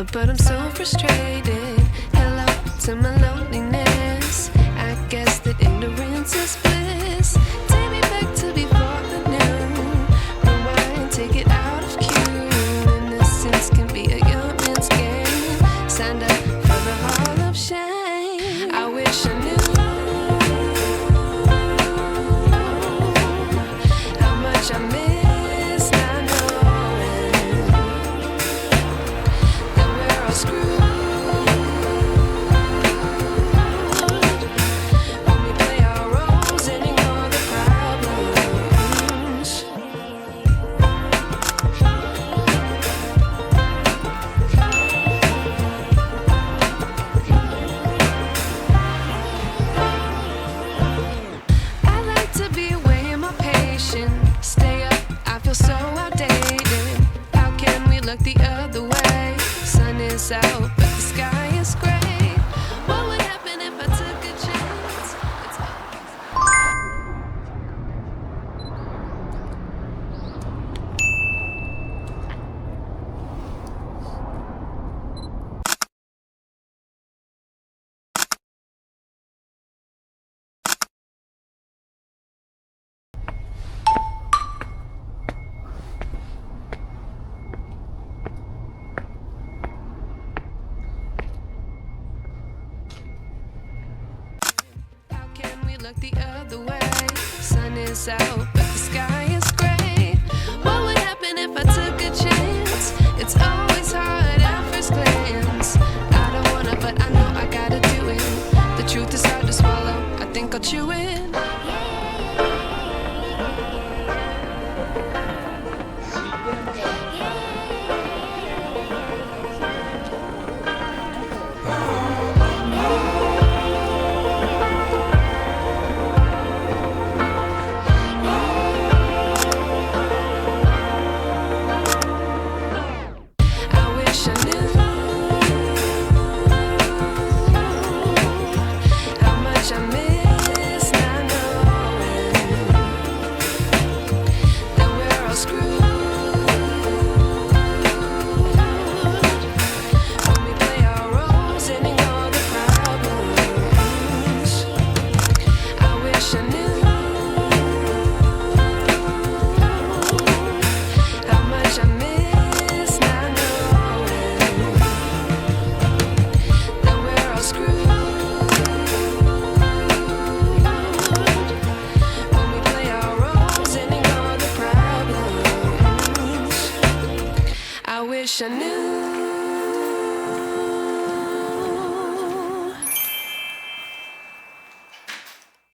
but I'm so frustrated. Hello to my loneliness. I guess that ignorance is bliss. Take me back to before the noon. Rewind, take it out of cue. Innocence can be a young man's game. Signed up for the hall of shame. I wish I knew how much I miss not knowing that we're all screwed when we play our roles and ignore the problems. I like to be away in my patience. Stay up, I feel so outdated. How can we look the other way? Sun is out, but the sky is gray. What would happen if I took a chance? It's How can we look the other way? Sun is out, but the sky is gray. What would happen if I took a chance? It's always hard at first glance. I don't wanna, but I know I gotta do it. The truth is hard to swallow. I think I'll chew it. I wish I knew how much I miss not knowing that we're all screwed when we play our roles and ignore the problems. I wish I knew how much I miss not knowing that we're all screwed when we play our roles and ignore the problems. I wish I knew